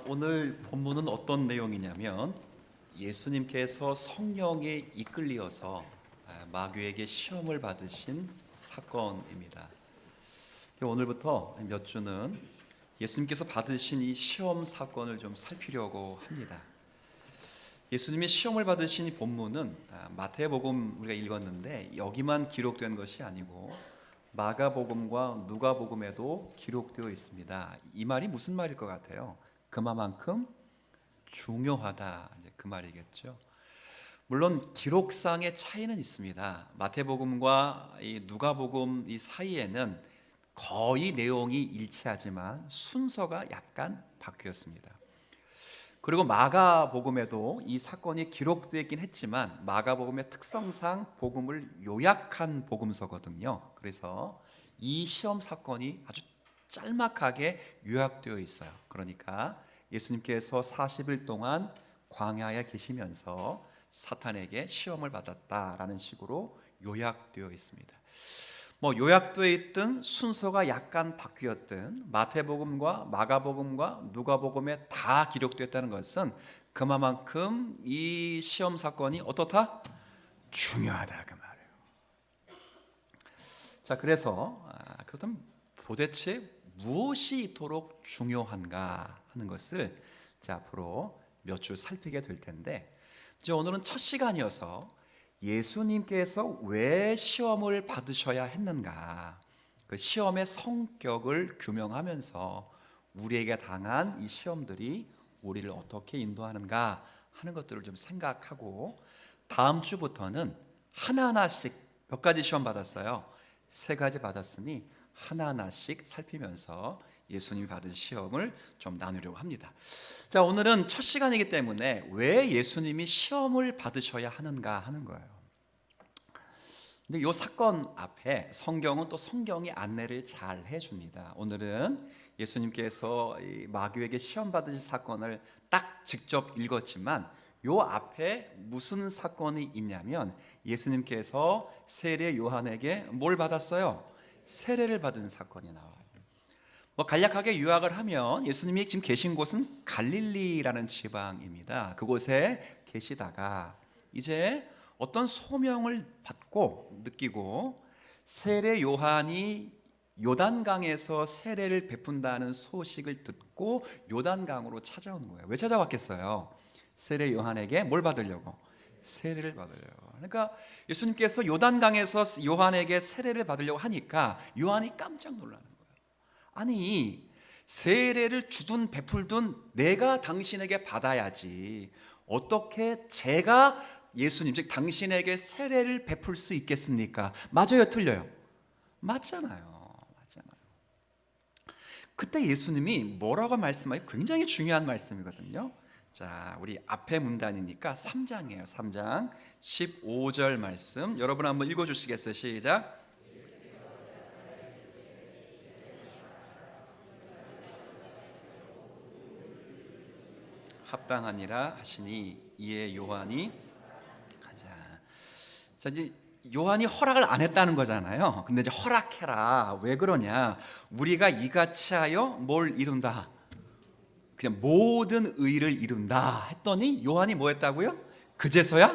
오늘 본문은 어떤 내용이냐면 예수님께서 성령에 이끌려서 마귀에게 시험을 받으신 사건입니다. 오늘부터 몇 주는 예수님께서 받으신 이 시험 사건을 좀 살피려고 합니다. 예수님이 시험을 받으신 이 본문은 마태복음 우리가 읽었는데 여기만 기록된 것이 아니고 마가복음과 누가복음에도 기록되어 있습니다. 이 말이 무슨 말일 것 같아요? 그만큼 중요하다, 그 말이겠죠. 물론 기록상의 차이는 있습니다. 마태복음과 이 누가복음 이 사이에는 거의 내용이 일치하지만 순서가 약간 바뀌었습니다. 그리고 마가복음에도 이 사건이 기록되어 있긴 했지만 마가복음의 특성상 복음을 요약한 복음서거든요. 그래서 이 시험 사건이 아주 짤막하게 요약되어 있어요. 그러니까 예수님께서 40일 동안 광야에 계시면서 사탄에게 시험을 받았다라는 식으로 요약되어 있습니다. 요약되어 있든 순서가 약간 바뀌었든 마태복음과 마가복음과 누가복음에 다 기록되었다는 것은 그만큼 이 시험 사건이 어떻다? 중요하다 그 말이에요. 자, 그래서 그렇다면 도대체 무엇이 이토록 중요한가 하는 것을 앞으로 몇 주 살피게 될 텐데, 이제 오늘은 첫 시간이어서 예수님께서 왜 시험을 받으셔야 했는가, 그 시험의 성격을 규명하면서 우리에게 당한 이 시험들이 우리를 어떻게 인도하는가 하는 것들을 좀 생각하고, 다음 주부터는 하나하나씩 몇 가지 시험 받았어요. 3가지 받았으니 하나하나씩 살피면서 예수님이 받은 시험을 좀 나누려고 합니다. 자, 오늘은 첫 시간이기 때문에 왜 예수님이 시험을 받으셔야 하는가 하는 거예요. 근데 이 사건 앞에 성경은 또 성경의 안내를 잘 해줍니다. 오늘은 예수님께서 마귀에게 시험 받으신 사건을 딱 직접 읽었지만 이 앞에 무슨 사건이 있냐면 예수님께서 세례 요한에게 뭘 받았어요? 세례를 받은 사건이 나와요. 간략하게 요약을 하면 예수님이 지금 계신 곳은 갈릴리라는 지방입니다. 그곳에 계시다가 이제 어떤 소명을 받고 느끼고 세례 요한이 요단강에서 세례를 베푼다는 소식을 듣고 요단강으로 찾아온 거예요. 왜 찾아왔겠어요? 세례 요한에게 뭘 받으려고? 세례를 받으려고. 그러니까 예수님께서 요단강에서 요한에게 세례를 받으려고 하니까 요한이 깜짝 놀라는 거예요. 아니, 세례를 주든 베풀든 내가 당신에게 받아야지 어떻게 제가 예수님, 즉 당신에게 세례를 베풀 수 있겠습니까? 맞아요, 틀려요? 맞잖아요. 그때 예수님이 뭐라고 말씀하세요? 굉장히 중요한 말씀이거든요. 자, 우리 앞에 문단이니까 3장이에요. 3장 15절 말씀 여러분 한번 읽어주시겠어요? 시작. 합당하니라 하시니 이에 요한이 가자. 자, 이제 요한이 허락을 안 했다는 거잖아요. 근데 이제 허락해라. 왜 그러냐? 우리가 이같이 하여 뭘 이룬다? 그냥 모든 의를 이룬다 했더니 요한이 뭐 했다고요? 그제서야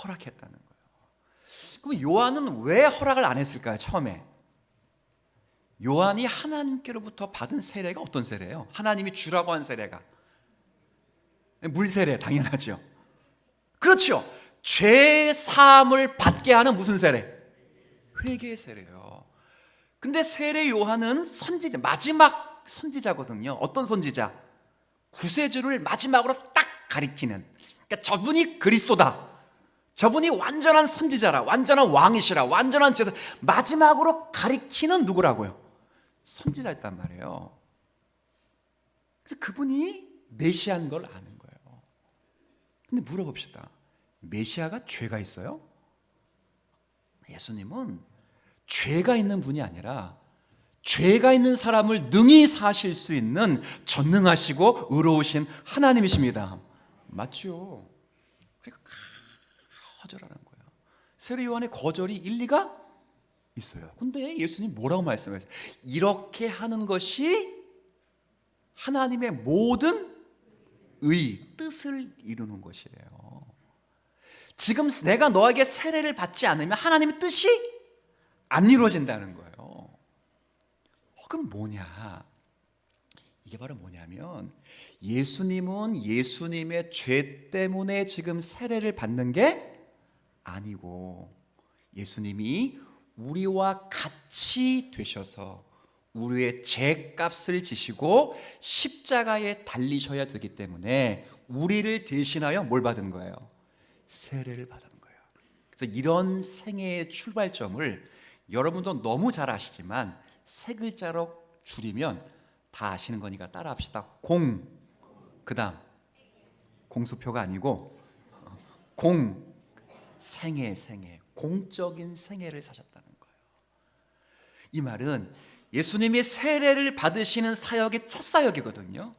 허락했다는 거예요. 그럼 요한은 왜 허락을 안 했을까요? 처음에 요한이 하나님께로부터 받은 세례가 어떤 세례예요? 하나님이 주라고 한 세례가 물세례, 당연하죠. 그렇죠. 죄 사함을 받게 하는 무슨 세례? 회개의 세례요. 근데 세례 요한은 선지자, 마지막 선지자거든요. 어떤 선지자? 구세주를 마지막으로 딱 가리키는, 그러니까 저분이 그리스도다, 저분이 완전한 선지자라, 완전한 왕이시라, 완전한 제사, 마지막으로 가리키는 누구라고요? 선지자였단 말이에요. 그래서 그분이 메시아인 걸 아는 거예요. 근데 물어봅시다. 메시아가 죄가 있어요? 예수님은 죄가 있는 분이 아니라 죄가 있는 사람을 능히 사실 수 있는 전능하시고 의로우신 하나님이십니다. 맞죠? 그러니까 거절하는 거예요. 세례 요한의 거절이 일리가 있어요. 근데 예수님 뭐라고 말씀하세요? 이렇게 하는 것이 하나님의 모든 뜻을 이루는 것이에요. 지금 내가 너에게 세례를 받지 않으면 하나님의 뜻이 안 이루어진다는 거예요. 그럼 뭐냐? 이게 바로 뭐냐면 예수님은 예수님의 죄 때문에 지금 세례를 받는 게 아니고 예수님이 우리와 같이 되셔서 우리의 죄값을 지시고 십자가에 달리셔야 되기 때문에 우리를 대신하여 뭘 받은 거예요? 세례를 받은 거예요. 그래서 이런 생애의 출발점을 여러분도 너무 잘 아시지만 세 글자로 줄이면 다 아시는 거니까 따라 합시다. 그 다음 공수표가 아니고 생애, 공적인 생애를 사셨다는 거예요. 이 말은 예수님이 세례를 받으시는 사역이 첫 사역이거든요.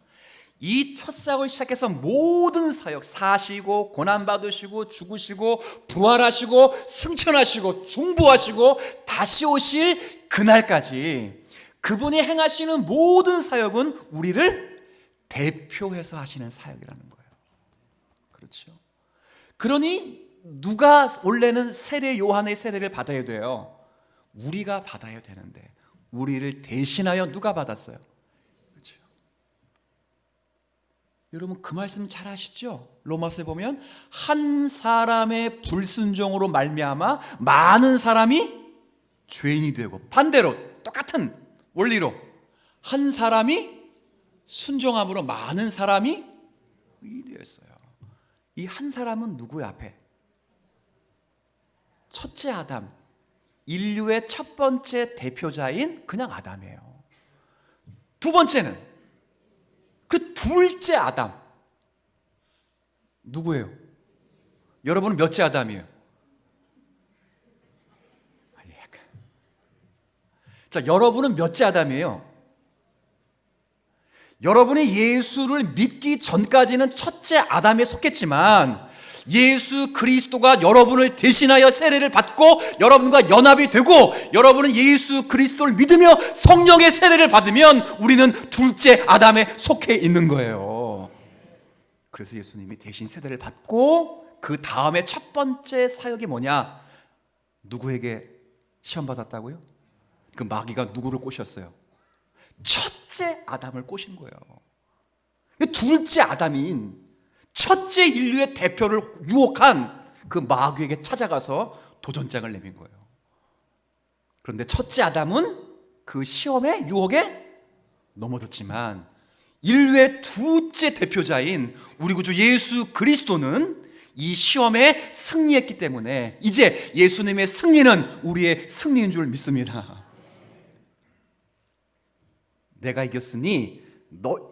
이 첫 사역을 시작해서 모든 사역, 사시고 고난받으시고 죽으시고 부활하시고 승천하시고 중보하시고 다시 오실 그날까지 그분이 행하시는 모든 사역은 우리를 대표해서 하시는 사역이라는 거예요. 그렇죠? 그러니 누가 원래는 세례 요한의 세례를 받아야 돼요? 우리가 받아야 되는데 우리를 대신하여 누가 받았어요? 그렇죠? 여러분 그 말씀 잘 아시죠? 로마서에 보면 한 사람의 불순종으로 말미암아 많은 사람이 죄인이 되고 반대로 똑같은 원리로 한 사람이 순종함으로 많은 사람이 의인이 되었어요. 이 한 사람은 누구의 앞에? 첫째 아담, 인류의 첫 번째 대표자인 그냥 아담이에요. 두 번째는 그 둘째 아담 누구예요? 여러분은 몇째 아담이에요? 자, 여러분은 몇째 아담이에요? 여러분이 예수를 믿기 전까지는 첫째 아담에 속했지만 예수 그리스도가 여러분을 대신하여 세례를 받고 여러분과 연합이 되고 여러분은 예수 그리스도를 믿으며 성령의 세례를 받으면 우리는 둘째 아담에 속해 있는 거예요. 그래서 예수님이 대신 세례를 받고 그 다음에 첫 번째 사역이 뭐냐? 누구에게 시험 받았다고요? 그 마귀가 누구를 꼬셨어요? 첫째 아담을 꼬신 거예요. 둘째 아담인 첫째 인류의 대표를 유혹한 그 마귀에게 찾아가서 도전장을 내민 거예요. 그런데 첫째 아담은 그 시험에 유혹에 넘어졌지만 인류의 둘째 대표자인 우리 구주 예수 그리스도는 이 시험에 승리했기 때문에 이제 예수님의 승리는 우리의 승리인 줄 믿습니다. 내가 이겼으니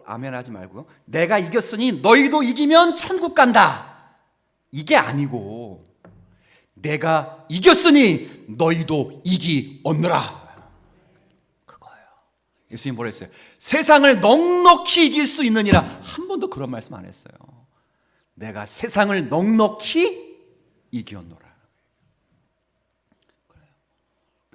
아멘 하지 말고요. 내가 이겼으니 너희도 이기면 천국 간다. 이게 아니고 내가 이겼으니 너희도 이기언느라. 그거예요. 예수님 뭐라 했어요? 세상을 넉넉히 이길 수 있느니라. 한 번도 그런 말씀 안 했어요. 내가 세상을 넉넉히 이기언노라.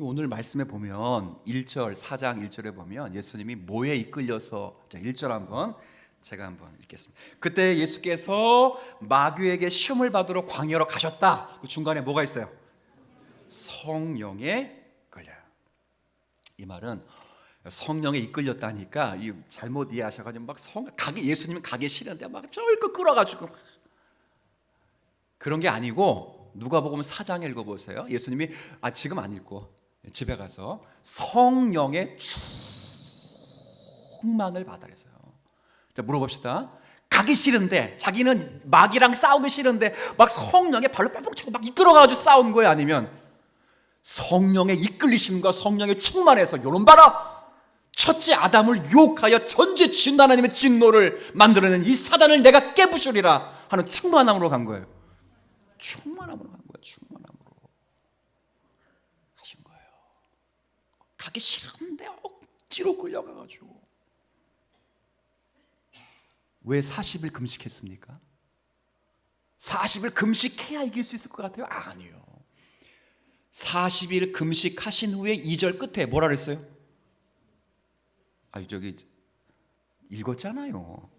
오늘 말씀에 보면 1절 4장 1절에 보면 예수님이 뭐에 이끌려서 1절 한번 제가 한번 읽겠습니다. 그때 예수께서 마귀에게 시험을 받으러 광야로 가셨다. 그 중간에 뭐가 있어요? 성령에 이끌려요. 이 말은 성령에 이끌렸다니까 잘못 이해하셔가지고 막 예수님은 가기 싫은데 막 쫄고 끌어가지고 그런 게 아니고 누가복음 4장 읽어보세요. 예수님이 지금 안 읽고 집에 가서 성령의 충만을 받으랬어요. 자, 물어봅시다. 가기 싫은데 자기는 마귀랑 싸우기 싫은데 막 성령의 발로 뻥뻥 치고 막 이끌어가지고 싸우는 거예요? 아니면 성령의 이끌리심과 성령의 충만해서 요런 봐라 첫째 아담을 유혹하여 전지진노 하나님의 진노를 만들어낸 이 사단을 내가 깨부수리라 하는 충만함으로 간 거예요. 충만함으로 간 거예요. 충만함으로 가신 거예요. 가기 싫은데 억지로 끌려가가지고. 왜 40일 금식했습니까? 40일 금식해야 이길 수 있을 것 같아요? 아니요. 40일 금식하신 후에 2절 끝에 뭐라 그랬어요? 읽었잖아요.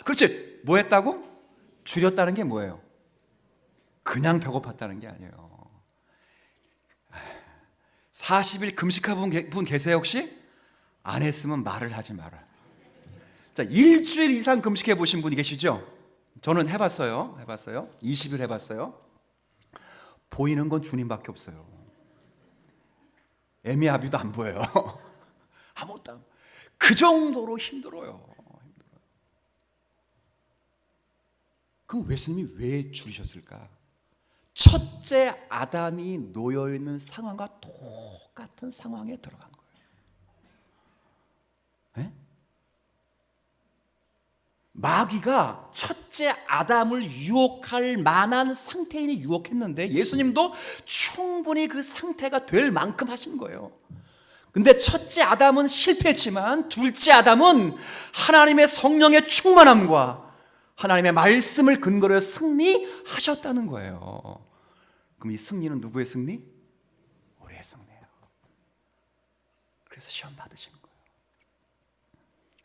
그렇지. 뭐 했다고? 줄였다는 게 뭐예요? 그냥 배고팠다는 게 아니에요. 40일 금식한 분 계세요 혹시? 안 했으면 말을 하지 마라. 자, 일주일 이상 금식해 보신 분이 계시죠? 저는 해봤어요. 20일 해봤어요. 보이는 건 주님밖에 없어요. 애미아비도 안 보여요. 아무것도 안 보여요. 그 정도로 힘들어요. 그럼 예수님이 왜 줄이셨을까? 첫째 아담이 놓여있는 상황과 똑같은 상황에 들어간 거예요. 네? 마귀가 첫째 아담을 유혹할 만한 상태인이 유혹했는데 예수님도 충분히 그 상태가 될 만큼 하신 거예요. 근데 첫째 아담은 실패했지만 둘째 아담은 하나님의 성령의 충만함과 하나님의 말씀을 근거로 승리하셨다는 거예요. 그럼 이 승리는 누구의 승리? 우리의 승리예요. 그래서 시험 받으시는 거예요.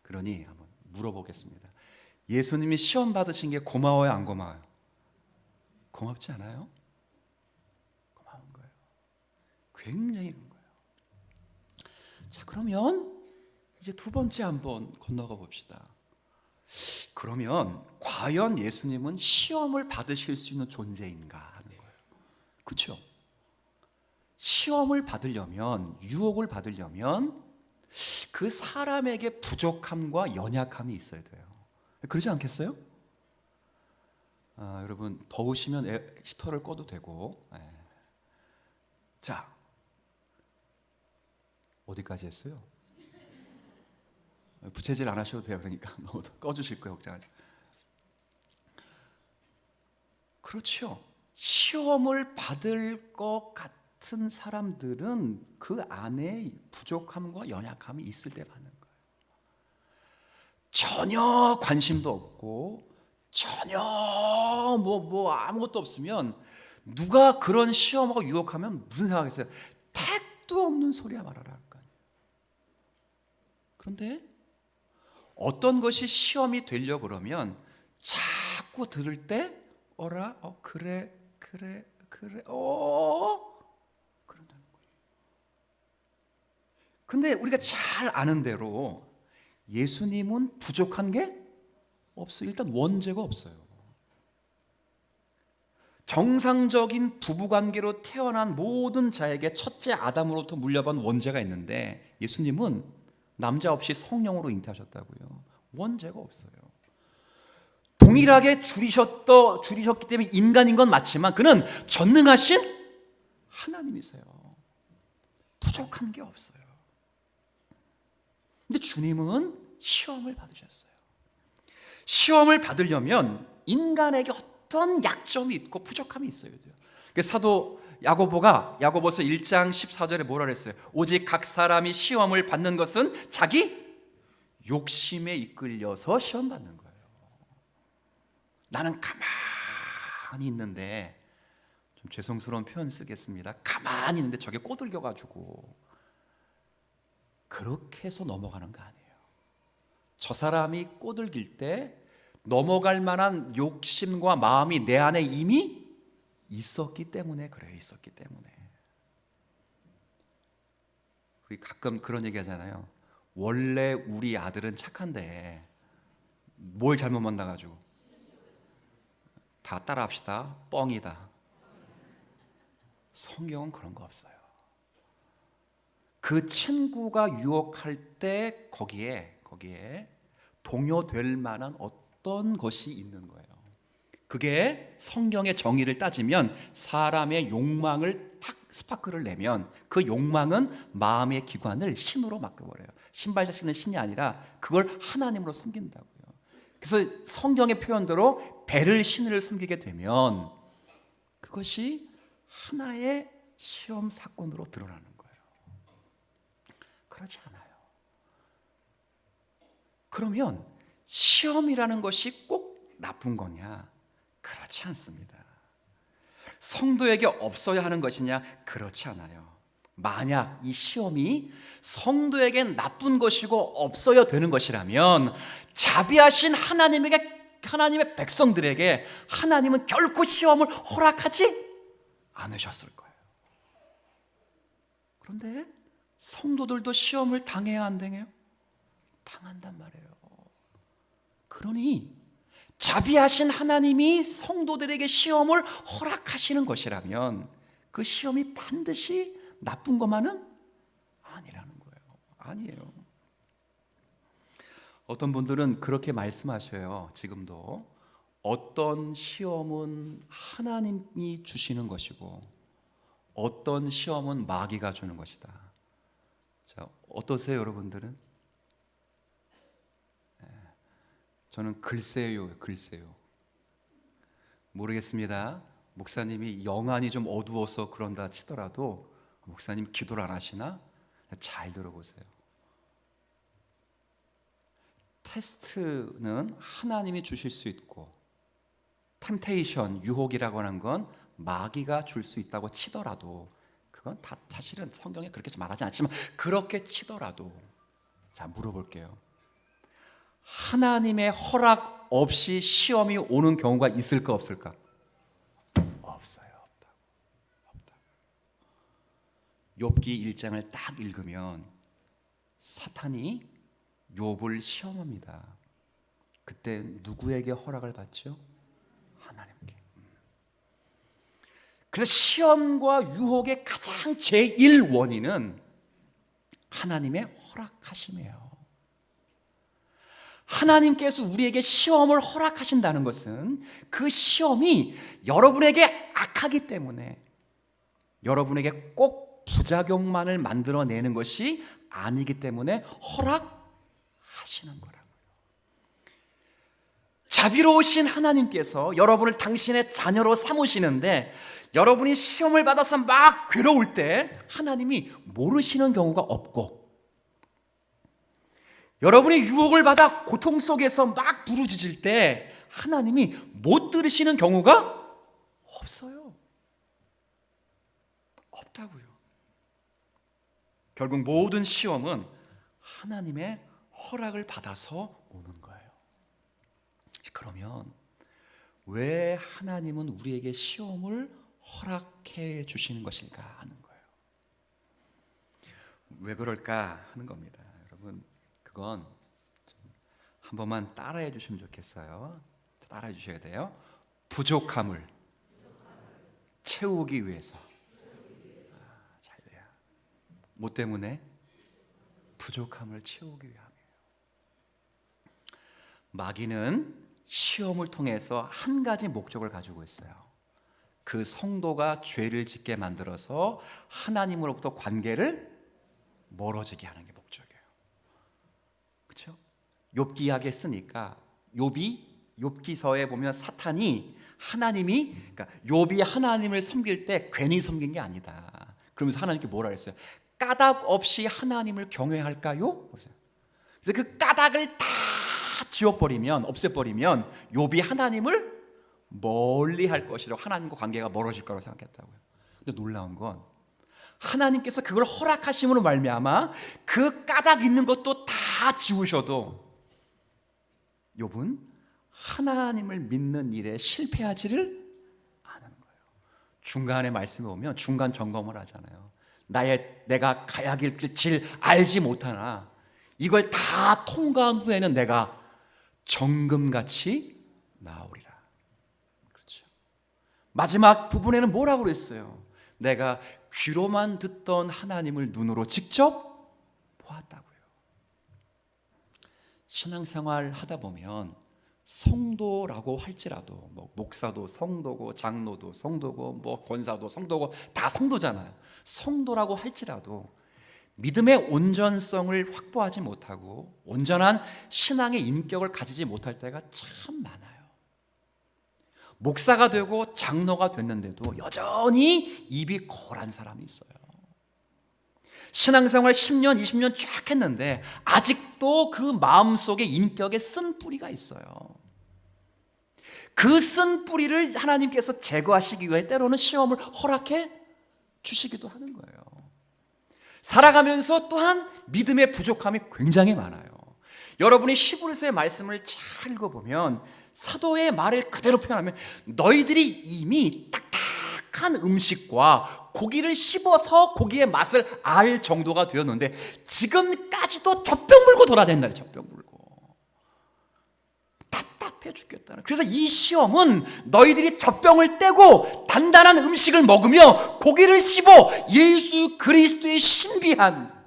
그러니 한번 물어보겠습니다. 예수님이 시험 받으신 게 고마워요, 안 고마워요? 고맙지 않아요? 고마운 거예요. 굉장히 고마운 거예요. 자, 그러면 이제 두 번째 한번 건너가 봅시다. 그러면 과연 예수님은 시험을 받으실 수 있는 존재인가 하는 거예요. 그렇죠? 시험을 받으려면, 유혹을 받으려면 그 사람에게 부족함과 연약함이 있어야 돼요. 그러지 않겠어요? 여러분 더우시면 히터를 꺼도 되고. 자, 어디까지 했어요? 부채질 안 하셔도 돼요. 그러니까 너무 꺼주실 거예요. 걱정하지. 그렇죠. 시험을 받을 것 같은 사람들은 그 안에 부족함과 연약함이 있을 때 받는 거예요. 전혀 관심도 없고 전혀 뭐 아무것도 없으면 누가 그런 시험하고 유혹하면 무슨 생각했어요? 택도 없는 소리야 말하라 할 거 아니에요. 그런데 어떤 것이 시험이 되려고 그러면 자꾸 들을 때 어라? 그래 그런다는 거예요. 근데 우리가 잘 아는 대로 예수님은 부족한 게 없어요. 일단 원죄가 없어요. 정상적인 부부관계로 태어난 모든 자에게 첫째 아담으로부터 물려받은 원죄가 있는데 예수님은 남자 없이 성령으로 잉태하셨다고요. 원죄가 없어요. 동일하게 줄이셨기 때문에 인간인 건 맞지만 그는 전능하신 하나님이세요. 부족한 게 없어요. 근데 주님은 시험을 받으셨어요. 시험을 받으려면 인간에게 어떤 약점이 있고 부족함이 있어야 돼요. 사도 야고보서 1장 14절에 뭐라 그랬어요? 오직 각 사람이 시험을 받는 것은 자기 욕심에 이끌려서 시험 받는 거예요. 나는 가만히 있는데, 좀 죄송스러운 표현 쓰겠습니다. 가만히 있는데 저게 꼬들겨가지고 그렇게 해서 넘어가는 거 아니에요. 저 사람이 꼬들길 때 넘어갈 만한 욕심과 마음이 내 안에 이미 있었기 때문에 그래요. 있었기 때문에. 우리 가끔 그런 얘기 하잖아요. 원래 우리 아들은 착한데 뭘 잘못 만나가지고 다 따라합시다. 뻥이다. 성경은 그런 거 없어요. 그 친구가 유혹할 때 거기에 동요될 만한 어떤 것이 있는 거예요. 그게 성경의 정의를 따지면 사람의 욕망을 탁 스파크를 내면 그 욕망은 마음의 기관을 신으로 바꿔버려요. 신발 자신은 신이 아니라 그걸 하나님으로 섬긴다고요. 그래서 성경의 표현대로 배를 신을 섬기게 되면 그것이 하나의 시험 사건으로 드러나는 거예요. 그렇지 않아요. 그러면 시험이라는 것이 꼭 나쁜 거냐? 그렇지 않습니다. 성도에게 없어야 하는 것이냐? 그렇지 않아요. 만약 이 시험이 성도에겐 나쁜 것이고 없어야 되는 것이라면 자비하신 하나님의 백성들에게 하나님은 결코 시험을 허락하지 않으셨을 거예요. 그런데 성도들도 시험을 당해야 안 당해요? 당한단 말이에요. 그러니 자비하신 하나님이 성도들에게 시험을 허락하시는 것이라면 그 시험이 반드시 나쁜 것만은 아니라는 거예요. 아니에요. 어떤 분들은 그렇게 말씀하셔요. 지금도 어떤 시험은 하나님이 주시는 것이고 어떤 시험은 마귀가 주는 것이다. 자, 어떠세요, 여러분들은? 저는 글쎄요. 모르겠습니다. 목사님이 영안이 좀 어두워서 그런다 치더라도 목사님 기도를 안 하시나? 잘 들어보세요. 테스트는 하나님이 주실 수 있고 템테이션, 유혹이라고 하는 건 마귀가 줄 수 있다고 치더라도 그건 다 사실은 성경에 그렇게 말하지 않지만 그렇게 치더라도 자, 물어볼게요. 하나님의 허락 없이 시험이 오는 경우가 있을까 없을까? 없어요. 없다고. 욥기 1장을 딱 읽으면 사탄이 욥을 시험합니다. 그때 누구에게 허락을 받죠? 하나님께. 그래서 시험과 유혹의 가장 제1 원인은 하나님의 허락하심이에요. 하나님께서 우리에게 시험을 허락하신다는 것은 그 시험이 여러분에게 악하기 때문에 여러분에게 꼭 부작용만을 만들어내는 것이 아니기 때문에 허락하시는 거라고요. 자비로우신 하나님께서 여러분을 당신의 자녀로 삼으시는데 여러분이 시험을 받아서 막 괴로울 때 하나님이 모르시는 경우가 없고 여러분이 유혹을 받아 고통 속에서 막 부르짖을 때 하나님이 못 들으시는 경우가 없어요. 없다고요. 결국 모든 시험은 하나님의 허락을 받아서 오는 거예요. 그러면 왜 하나님은 우리에게 시험을 허락해 주시는 것일까 하는 거예요. 왜 그럴까 하는 겁니다. 여러분, 그건 한 번만 따라해 주시면 좋겠어요. 따라해 주셔야 돼요. 부족함을 채우기 위해서. 잘 돼요. 뭐 때문에? 부족함을 채우기 위함이에요. 마귀는 시험을 통해서 한 가지 목적을 가지고 있어요. 그 성도가 죄를 짓게 만들어서 하나님으로부터 관계를 멀어지게 하는 게 목적이에요. 그렇죠? 욥기 이야기 쓰니까 욥기서에 보면 사탄이 그러니까 욥이 하나님을 섬길 때 괜히 섬긴 게 아니다. 그러면서 하나님께 뭐라 그랬어요? 까닭 없이 하나님을 경외할까요? 그래서 그 까닭을 다 지워버리면, 없애버리면 욥이 하나님을 멀리할 것이라고, 하나님과 관계가 멀어질 거라고 생각했다고요. 근데 놀라운 건 하나님께서 그걸 허락하심으로 말미암아 그 까닭 있는 것도 다 지우셔도 욥은 하나님을 믿는 일에 실패하지를 않은 거예요. 중간에 말씀에 오면 중간 점검을 하잖아요. 내가 가야 할 길 알지 못하나 이걸 다 통과한 후에는 내가 정금같이 나오리라. 그렇죠. 마지막 부분에는 뭐라고 그랬어요? 내가 귀로만 듣던 하나님을 눈으로 직접 보았다고요. 신앙생활 하다 보면 성도라고 할지라도 목사도 성도고 장로도 성도고 권사도 성도고 다 성도잖아요. 성도라고 할지라도 믿음의 온전성을 확보하지 못하고 온전한 신앙의 인격을 가지지 못할 때가 참 많아요. 목사가 되고 장로가 됐는데도 여전히 입이 거란 사람이 있어요. 신앙생활 10년, 20년 쫙 했는데 아직도 그 마음속에 인격에 쓴 뿌리가 있어요. 그 쓴 뿌리를 하나님께서 제거하시기 위해 때로는 시험을 허락해 주시기도 하는 거예요. 살아가면서 또한 믿음의 부족함이 굉장히 많아요. 여러분이 히브리서의 말씀을 잘 읽어보면 사도의 말을 그대로 표현하면 너희들이 이미 딱딱한 음식과 고기를 씹어서 고기의 맛을 알 정도가 되었는데 지금까지도 젖병 물고 돌아다닌다. 젖병 물고 답답해 죽겠다는. 그래서 이 시험은 너희들이 젖병을 떼고 단단한 음식을 먹으며 고기를 씹어 예수 그리스도의 신비한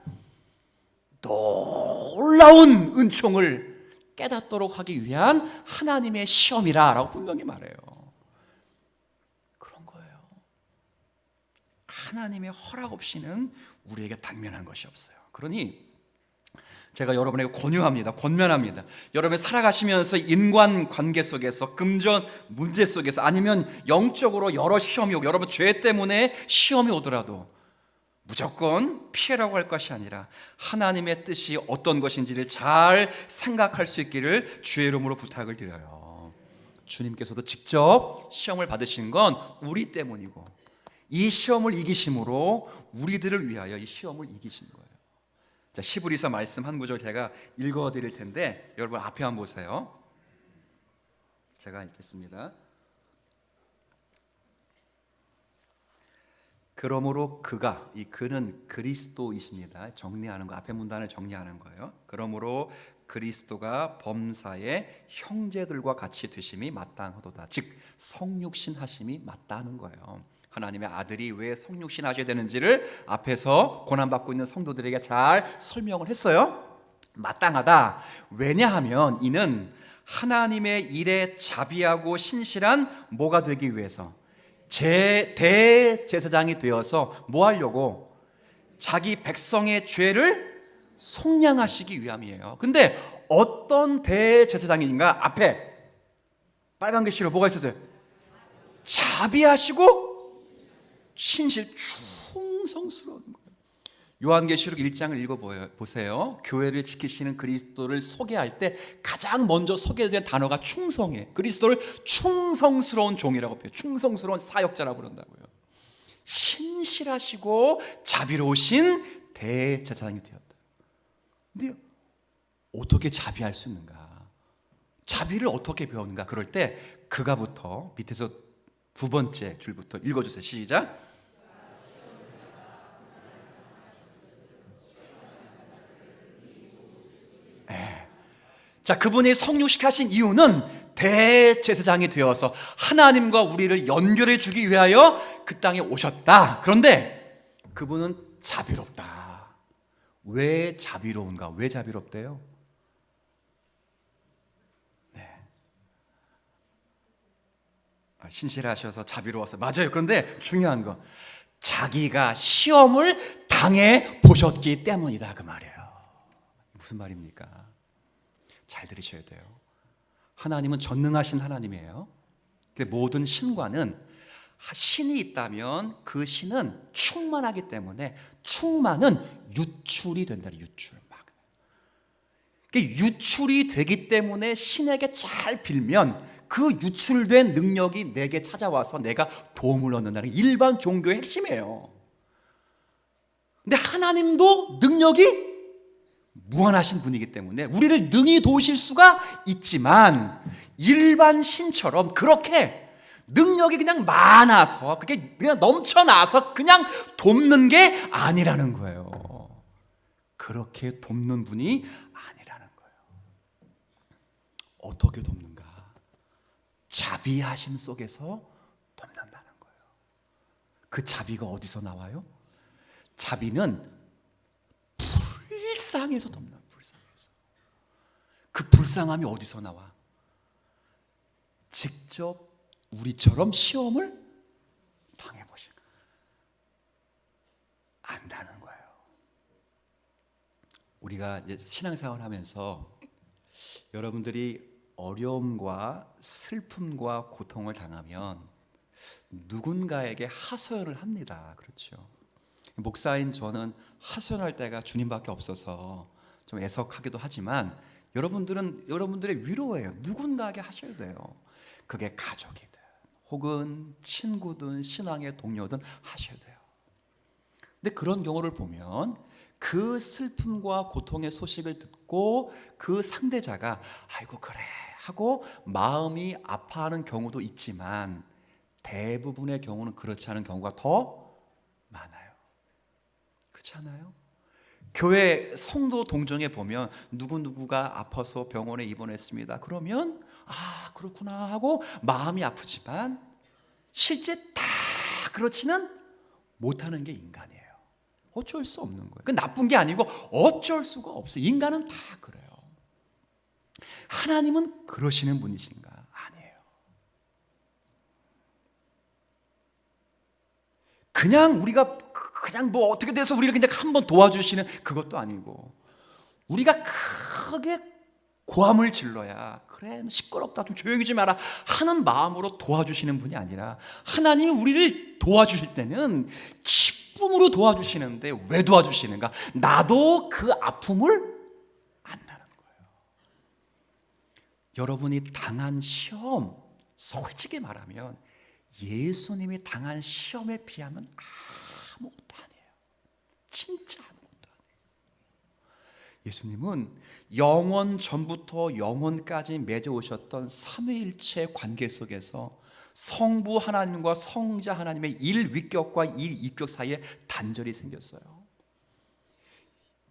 놀라운 은총을 깨닫도록 하기 위한 하나님의 시험이라고 분명히 말해요. 그런 거예요. 하나님의 허락 없이는 우리에게 당면한 것이 없어요. 그러니 제가 여러분에게 권면합니다. 여러분이 살아가시면서 인간관계 속에서, 금전 문제 속에서, 아니면 영적으로 여러 시험이 오고 여러분 죄 때문에 시험이 오더라도 무조건 피해라고 할 것이 아니라 하나님의 뜻이 어떤 것인지를 잘 생각할 수 있기를 주의 이름으로 부탁을 드려요. 주님께서도 직접 시험을 받으신 건 우리 때문이고 이 시험을 이기심으로 우리들을 위하여 이 시험을 이기신 거예요. 자, 히브리서 말씀 한 구절 제가 읽어 드릴 텐데 여러분 앞에 한번 보세요. 제가 읽겠습니다. 그러므로 그가, 이 그는 그리스도이십니다. 정리하는 거, 앞에 문단을 정리하는 거예요. 그러므로 그리스도가 범사의 형제들과 같이 되심이 마땅하도다. 즉 성육신 하심이 마땅한 거예요. 하나님의 아들이 왜 성육신 하셔야 되는지를 앞에서 고난받고 있는 성도들에게 잘 설명을 했어요. 마땅하다. 왜냐하면 이는 하나님의 일에 자비하고 신실한 뭐가 되기 위해서, 대제사장이 되어서 뭐 하려고? 자기 백성의 죄를 속량하시기 위함이에요. 근데 어떤 대제사장인가? 앞에 빨간 글씨로 뭐가 있었어요? 자비하시고 신실, 충성스러운 거예요. 요한계시록 1장을 읽어보세요. 교회를 지키시는 그리스도를 소개할 때 가장 먼저 소개된 단어가 충성이에요. 그리스도를 충성스러운 종이라고 표해요. 충성스러운 사역자라고 그런다고요. 신실하시고 자비로우신 대제사장이 되었다. 근데 어떻게 자비할 수 있는가? 자비를 어떻게 배우는가? 그럴 때 그가부터 밑에서 두 번째 줄부터 읽어주세요. 시작. 자, 그분이 성육식하신 이유는 대제사장이 되어서 하나님과 우리를 연결해 주기 위하여 그 땅에 오셨다. 그런데 그분은 자비롭다. 왜 자비로운가? 왜 자비롭대요? 신실하셔서 자비로워서 맞아요. 그런데 중요한 건 자기가 시험을 당해 보셨기 때문이다, 그 말이에요. 무슨 말입니까? 잘 들으셔야 돼요. 하나님은 전능하신 하나님이에요. 모든 신과는 신이 있다면 그 신은 충만하기 때문에 충만은 유출이 된다. 유출. 유출이 되기 때문에 신에게 잘 빌면 그 유출된 능력이 내게 찾아와서 내가 도움을 얻는다는 게 일반 종교의 핵심이에요. 근데 하나님도 능력이 무한하신 분이기 때문에 우리를 능히 도우실 수가 있지만 일반 신처럼 그렇게 능력이 그냥 많아서 그게 그냥 넘쳐나서 그냥 돕는 게 아니라는 거예요. 그렇게 돕는 분이 아니라는 거예요. 어떻게 돕는가? 자비하심 속에서 돕는다는 거예요. 그 자비가 어디서 나와요? 자비는 불쌍해서 돕는, 불쌍해서. 그 불쌍함이 어디서 나와? 직접 우리처럼 시험을 당해보시 안다는 거예요. 우리가 이제 신앙생활 하면서 여러분들이 어려움과 슬픔과 고통을 당하면 누군가에게 하소연을 합니다. 그렇죠. 목사인 저는 하소연할 때가 주님밖에 없어서 좀 애석하기도 하지만 여러분들은 여러분들의 위로예요. 누군가에게 하셔야 돼요. 그게 가족이든 혹은 친구든 신앙의 동료든 하셔야 돼요. 근데 그런 경우를 보면 그 슬픔과 고통의 소식을 듣고 그 상대자가 아이고 그래 하고 마음이 아파하는 경우도 있지만 대부분의 경우는 그렇지 않은 경우가 더 많아요. 그렇지 않아요? 교회 성도 동정에 보면 누구누구가 아파서 병원에 입원했습니다. 그러면 아 그렇구나 하고 마음이 아프지만 실제 다 그렇지는 못하는 게 인간이에요. 어쩔 수 없는 거예요. 그 나쁜 게 아니고 어쩔 수가 없어요. 인간은 다 그래요. 하나님은 그러시는 분이신가? 아니에요. 그냥 우리가 그냥 뭐 어떻게 돼서 우리를 그냥 한번 도와주시는 그것도 아니고 우리가 크게 고함을 질러야 그래 시끄럽다 좀 조용히 좀 해라 하는 마음으로 도와주시는 분이 아니라 하나님이 우리를 도와주실 때는 기쁨으로 도와주시는데 왜 도와주시는가? 나도 그 아픔을 안다는 거예요. 여러분이 당한 시험 솔직히 말하면 예수님이 당한 시험에 비하면 아무것도 아니에요. 진짜 아무것도 아니에요. 예수님은 영원 전부터 영원까지 맺어오셨던 삼위일체 관계 속에서 성부 하나님과 성자 하나님의 일위격과 일이격 사이에 단절이 생겼어요.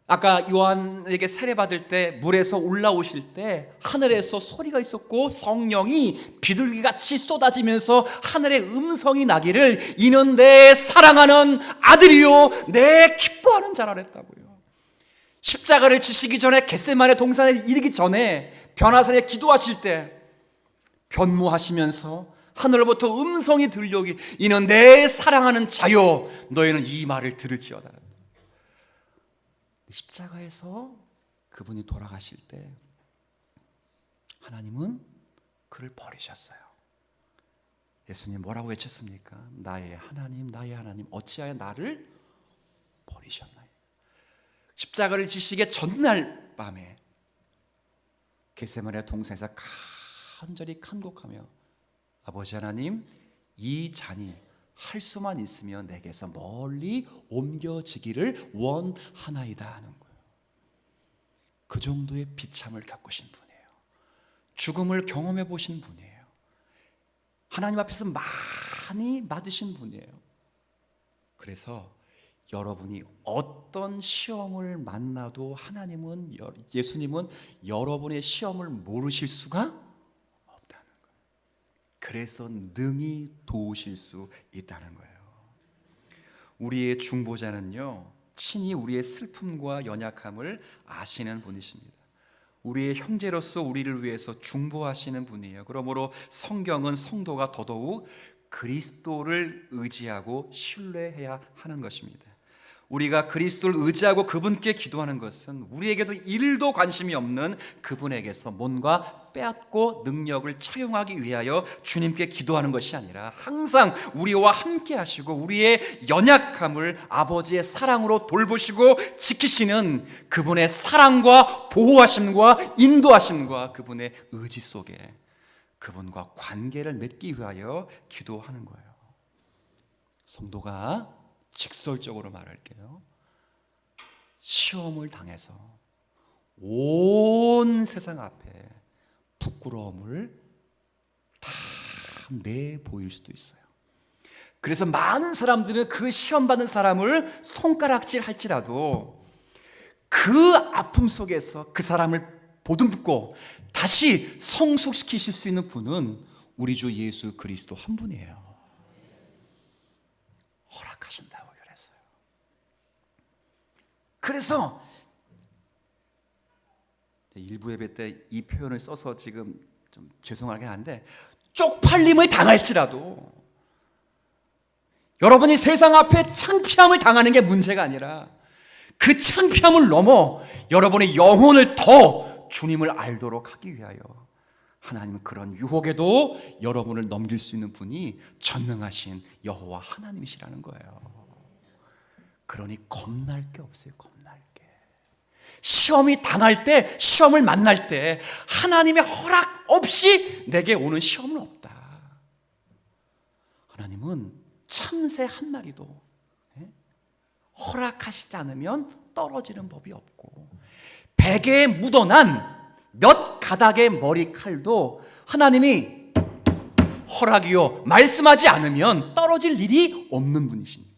아까 요한에게 세례받을 때 물에서 올라오실 때 하늘에서 소리가 있었고 성령이 비둘기같이 쏟아지면서 하늘의 음성이 나기를 이는 내 사랑하는 아들이요 내 기뻐하는 자라 그랬다고요. 십자가를 지시기 전에 겟세마네 동산에 이르기 전에 변화산에 기도하실 때 변모하시면서 하늘로부터 음성이 들려오기 이는 내 사랑하는 자요 너희는 이 말을 들을지어다. 십자가에서 그분이 돌아가실 때 하나님은 그를 버리셨어요. 예수님 뭐라고 외쳤습니까? 나의 하나님 어찌하여 나를 버리셨나요? 십자가를 지시기 전날 밤에 겟세마네 동산에서 간절히 간곡하며 아버지 하나님 이 잔이 할 수만 있으면 내게서 멀리 옮겨지기를 원하나이다 하는 거예요. 그 정도의 비참을 겪으신 분이에요. 죽음을 경험해 보신 분이에요. 하나님 앞에서 많이 맞으신 분이에요. 그래서 여러분이 어떤 시험을 만나도 예수님은 여러분의 시험을 모르실 수가 없다는 거예요. 그래서 능히 도우실 수 있다는 거예요. 우리의 중보자는요, 친히 우리의 슬픔과 연약함을 아시는 분이십니다. 우리의 형제로서 우리를 위해서 중보하시는 분이에요. 그러므로 성경은 성도가 더더욱 그리스도를 의지하고 신뢰해야 하는 것입니다. 우리가 그리스도를 의지하고 그분께 기도하는 것은 우리에게도 1도 관심이 없는 그분에게서 뭔가 빼앗고 능력을 차용하기 위하여 주님께 기도하는 것이 아니라 항상 우리와 함께 하시고 우리의 연약함을 아버지의 사랑으로 돌보시고 지키시는 그분의 사랑과 보호하심과 인도하심과 그분의 의지 속에 그분과 관계를 맺기 위하여 기도하는 거예요. 성도가 직설적으로 말할게요. 시험을 당해서 온 세상 앞에 부끄러움을 다 내보일 수도 있어요. 그래서 많은 사람들은 그 시험 받는 사람을 손가락질 할지라도 그 아픔 속에서 그 사람을 보듬고 다시 성숙시키실 수 있는 분은 우리 주 예수 그리스도 한 분이에요. 허락하신다고 그랬어요. 그래서 일부 예배 때 이 표현을 써서 지금 좀 죄송하긴 한데 쪽팔림을 당할지라도 여러분이 세상 앞에 창피함을 당하는 게 문제가 아니라 그 창피함을 넘어 여러분의 영혼을 더 주님을 알도록 하기 위하여 하나님은 그런 유혹에도 여러분을 넘길 수 있는 분이 전능하신 여호와 하나님이시라는 거예요. 그러니 겁날 게 없어요. 겁날 게. 시험이 당할 때, 시험을 만날 때 하나님의 허락 없이 내게 오는 시험은 없다. 하나님은 참새 한 마리도 허락하시지 않으면 떨어지는 법이 없고, 베개에 묻어난 몇 가닥의 머리칼도 하나님이 허락이요 말씀하지 않으면 떨어질 일이 없는 분이십니다.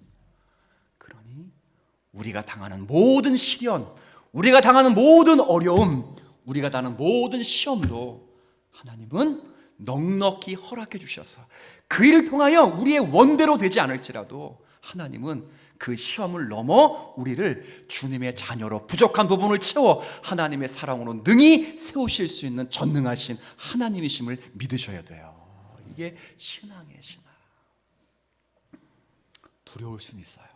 그러니 우리가 당하는 모든 시련, 우리가 당하는 모든 어려움, 우리가 당하는 모든 시험도 하나님은 넉넉히 허락해 주셔서 그 일을 통하여 우리의 원대로 되지 않을지라도 하나님은 그 시험을 넘어 우리를 주님의 자녀로 부족한 부분을 채워 하나님의 사랑으로 능히 세우실 수 있는 전능하신 하나님이심을 믿으셔야 돼요. 이게 신앙의 신앙. 두려울 수는 있어요.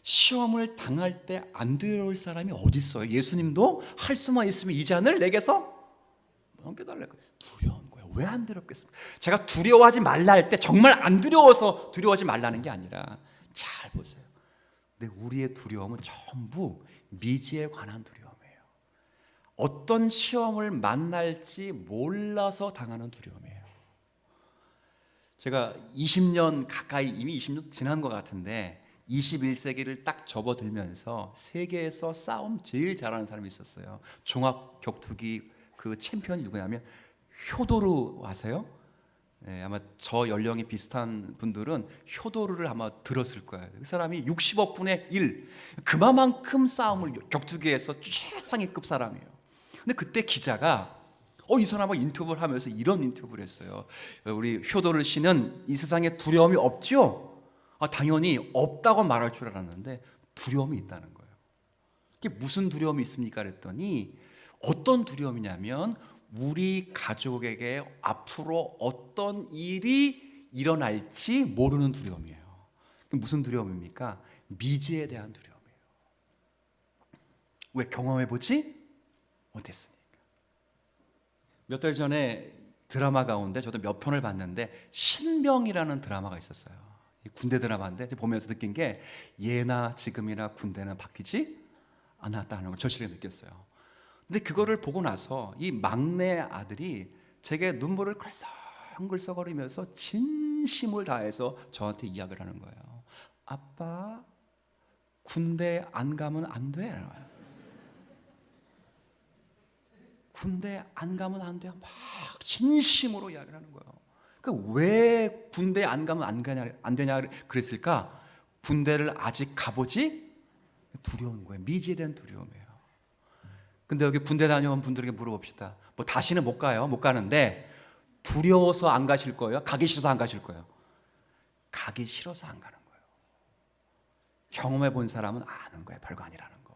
시험을 당할 때 안 두려울 사람이 어디 있어요? 예수님도 할 수만 있으면 이 잔을 내게서 넘겨달라고. 두려운 거예요. 왜 안 두렵겠습니까? 제가 두려워하지 말라 할 때 정말 안 두려워서 두려워하지 말라는 게 아니라, 잘 보세요. 근데 우리의 두려움은 전부 미지에 관한 두려움이에요. 어떤 시험을 만날지 몰라서 당하는 두려움이에요. 제가 20년 가까이, 이미 20년 지난 것 같은데 21세기를 딱 접어들면서 세계에서 싸움 제일 잘하는 사람이 있었어요. 종합 격투기 그 챔피언이 누구냐면 효도르 아세요? 네, 아마 저 연령이 비슷한 분들은 효도르를 아마 들었을 거예요. 그 사람이 60억 분의 1, 그만큼 싸움을 격투기에서 최상위급 사람이에요. 근데 그때 기자가 이 사람하고 인터뷰를 하면서 이런 인터뷰를 했어요. 우리 효도르 씨는 이 세상에 두려움이 없죠? 당연히 없다고 말할 줄 알았는데 두려움이 있다는 거예요. 이게 무슨 두려움이 있습니까? 그랬더니 어떤 두려움이냐면 우리 가족에게 앞으로 어떤 일이 일어날지 모르는 두려움이에요. 무슨 두려움입니까? 미지에 대한 두려움이에요. 왜? 경험해보지 못했으니까. 몇 달 전에 드라마 가운데 저도 몇 편을 봤는데 신병이라는 드라마가 있었어요. 군대 드라마인데 보면서 느낀 게 예나 지금이나 군대는 바뀌지 않았다는 걸 절실히 느꼈어요. 근데 그거를 보고 나서 이 막내 아들이 제게 눈물을 글썽글썽거리면서 진심을 다해서 저한테 이야기를 하는 거예요. 아빠, 군대 안 가면 안 돼. 군대 안 가면 안 돼요. 막 진심으로 이야기를 하는 거예요. 왜 군대 안 가면 안 되냐 그랬을까? 군대를 아직 가보지? 두려운 거예요. 미지에 대한 두려움이에요. 근데 여기 군대 다녀온 분들에게 물어봅시다. 뭐 다시는 못 가요. 못 가는데 두려워서 안 가실 거예요? 가기 싫어서 안 가실 거예요? 가기 싫어서 안 가는 거예요. 경험해 본 사람은 아는 거예요. 별거 아니라는 거.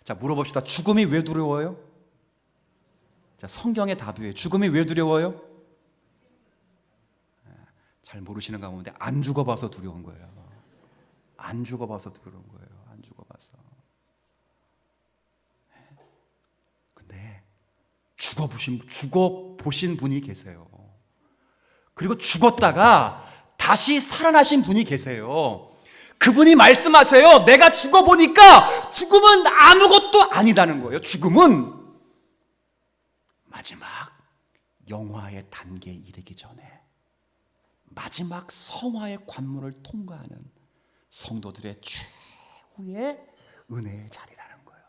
자, 물어봅시다. 죽음이 왜 두려워요? 자, 성경의 답이에요. 죽음이 왜 두려워요? 잘 모르시는 가운데 안 죽어봐서 두려운 거예요. 안 죽어봐서 두려운 거예요. 안 죽어봐서. 근데 죽어보신 분이 계세요. 그리고 죽었다가 다시 살아나신 분이 계세요. 그분이 말씀하세요. 내가 죽어보니까 죽음은 아무것도 아니다는 거예요. 죽음은 마지막 영화의 단계에 이르기 전에 마지막 성화의 관문을 통과하는 성도들의 최후의 은혜의 자리라는 거예요.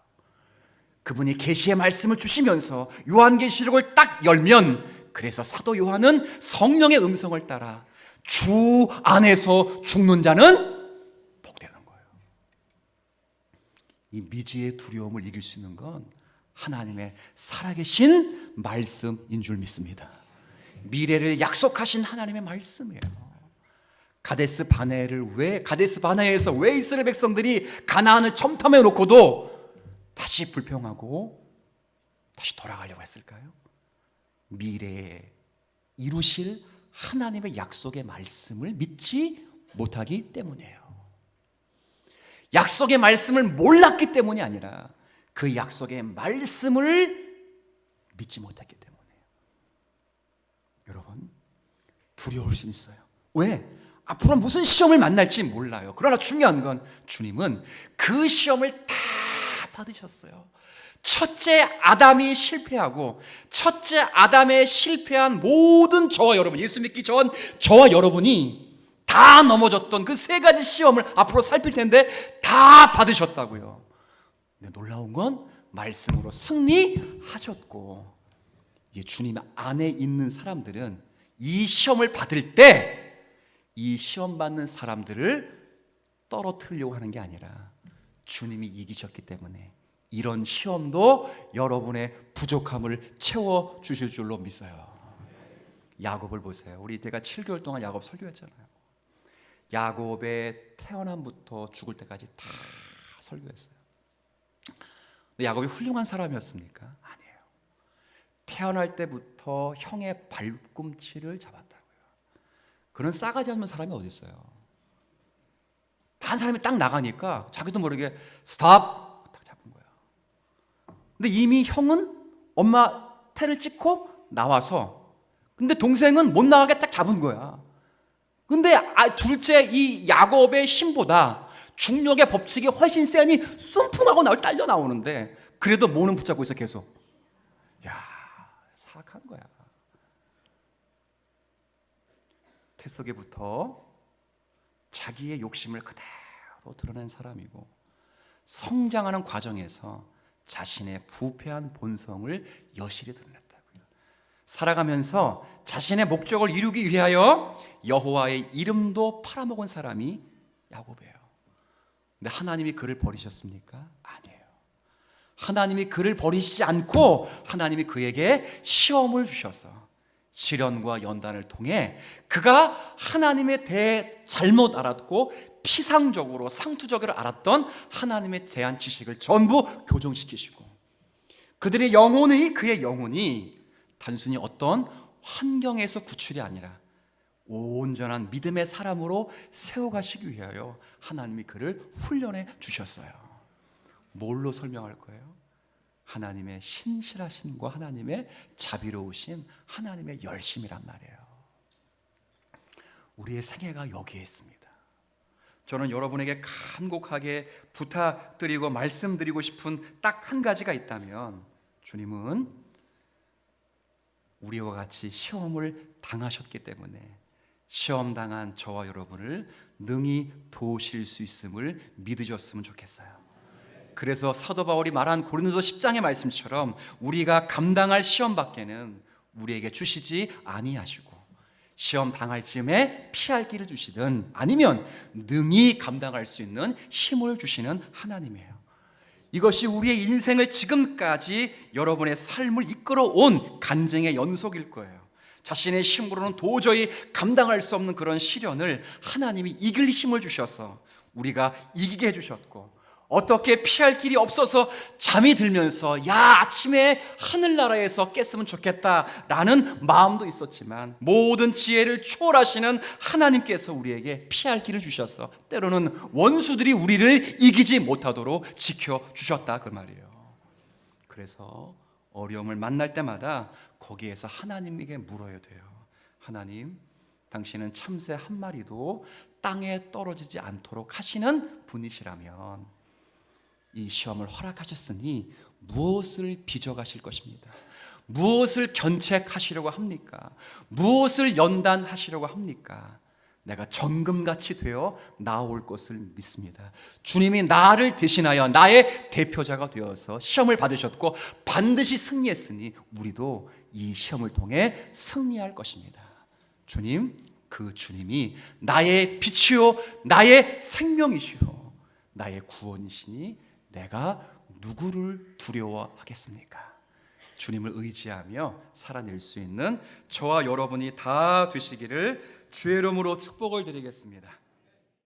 그분이 계시의 말씀을 주시면서 요한계시록을 딱 열면, 그래서 사도 요한은 성령의 음성을 따라 주 안에서 죽는 자는 복되는 거예요. 이 미지의 두려움을 이길 수 있는 건 하나님의 살아계신 말씀인 줄 믿습니다. 미래를 약속하신 하나님의 말씀이에요. 가데스 바네에서 왜 이스라엘 백성들이 가나안을 점탐해 놓고도 다시 불평하고 다시 돌아가려고 했을까요? 미래에 이루실 하나님의 약속의 말씀을 믿지 못하기 때문이에요. 약속의 말씀을 몰랐기 때문이 아니라 그 약속의 말씀을 믿지 못했기 때문이에요. 여러분, 두려울 수 있어요. 왜? 앞으로 무슨 시험을 만날지 몰라요. 그러나 중요한 건 주님은 그 시험을 다 받으셨어요. 첫째 아담이 실패하고 첫째 아담의 실패한 모든 저와 여러분, 예수 믿기 전 저와 여러분이 다 넘어졌던 그 세 가지 시험을 앞으로 살필 텐데 다 받으셨다고요. 근데 놀라운 건 말씀으로 승리하셨고, 이게 주님 안에 있는 사람들은 이 시험을 받을 때 이 시험 받는 사람들을 떨어뜨리려고 하는 게 아니라 주님이 이기셨기 때문에 이런 시험도 여러분의 부족함을 채워주실 줄로 믿어요. 야곱을 보세요. 우리 이때가 7개월 동안 야곱 설교했잖아요. 야곱의 태어남부터 죽을 때까지 다 설교했어요. 근데 야곱이 훌륭한 사람이었습니까? 아니에요. 태어날 때부터 형의 발꿈치를 잡았다고요. 그런 싸가지 없는 사람이 어디 있어요? 한 사람이 딱 나가니까 자기도 모르게 스탑 딱 잡은 거야. 근데 이미 형은 엄마 태를 찍고 나와서, 근데 동생은 못 나가게 딱 잡은 거야. 근데 둘째 이 야곱의 힘보다 중력의 법칙이 훨씬 세니 순풍하고 딸려 나오는데 그래도 모는 붙잡고 있어 계속. 야, 사악한 거야. 태속에부터 자기의 욕심을 그대로 드러낸 사람이고, 성장하는 과정에서 자신의 부패한 본성을 여실히 드러냈다고요. 살아가면서 자신의 목적을 이루기 위하여 여호와의 이름도 팔아먹은 사람이 야곱이에요. 근데 하나님이 그를 버리셨습니까? 아니에요. 하나님이 그를 버리시지 않고 하나님이 그에게 시험을 주셔서 시련과 연단을 통해 그가 하나님에 대해 잘못 알았고 피상적으로 상투적으로 알았던 하나님에 대한 지식을 전부 교정시키시고, 그들의 영혼이, 그의 영혼이 단순히 어떤 환경에서 구출이 아니라 온전한 믿음의 사람으로 세워가시기 위하여 하나님이 그를 훈련해 주셨어요. 뭘로 설명할 거예요? 하나님의 신실하심과 하나님의 자비로우신 하나님의 열심이란 말이에요. 우리의 생애가 여기에 있습니다. 저는 여러분에게 간곡하게 부탁드리고 말씀드리고 싶은 딱 한 가지가 있다면, 주님은 우리와 같이 시험을 당하셨기 때문에 시험 당한 저와 여러분을 능히 도우실 수 있음을 믿으셨으면 좋겠어요. 그래서 사도 바울이 말한 고린도서 10장의 말씀처럼 우리가 감당할 시험 밖에는 우리에게 주시지 아니하시고, 시험 당할 즈음에 피할 길을 주시든 아니면 능히 감당할 수 있는 힘을 주시는 하나님이에요. 이것이 우리의 인생을 지금까지 여러분의 삶을 이끌어온 간증의 연속일 거예요. 자신의 힘으로는 도저히 감당할 수 없는 그런 시련을 하나님이 이길 힘을 주셔서 우리가 이기게 해주셨고, 어떻게 피할 길이 없어서 잠이 들면서 야, 아침에 하늘나라에서 깼으면 좋겠다라는 마음도 있었지만, 모든 지혜를 초월하시는 하나님께서 우리에게 피할 길을 주셔서 때로는 원수들이 우리를 이기지 못하도록 지켜주셨다 그 말이에요. 그래서 어려움을 만날 때마다 거기에서 하나님에게 물어야 돼요. 하나님, 당신은 참새 한 마리도 땅에 떨어지지 않도록 하시는 분이시라면 이 시험을 허락하셨으니 무엇을 빚어가실 것입니다. 무엇을 견책하시려고 합니까? 무엇을 연단하시려고 합니까? 내가 정금같이 되어 나올 것을 믿습니다. 주님이 나를 대신하여 나의 대표자가 되어서 시험을 받으셨고 반드시 승리했으니 우리도 이 시험을 통해 승리할 것입니다. 주님, 그 주님이 나의 빛이요 나의 생명이시요 나의 구원이시니 내가 누구를 두려워하겠습니까? 주님을 의지하며 살아낼 수 있는 저와 여러분이 다 되시기를 주의 이름으로 축복을 드리겠습니다.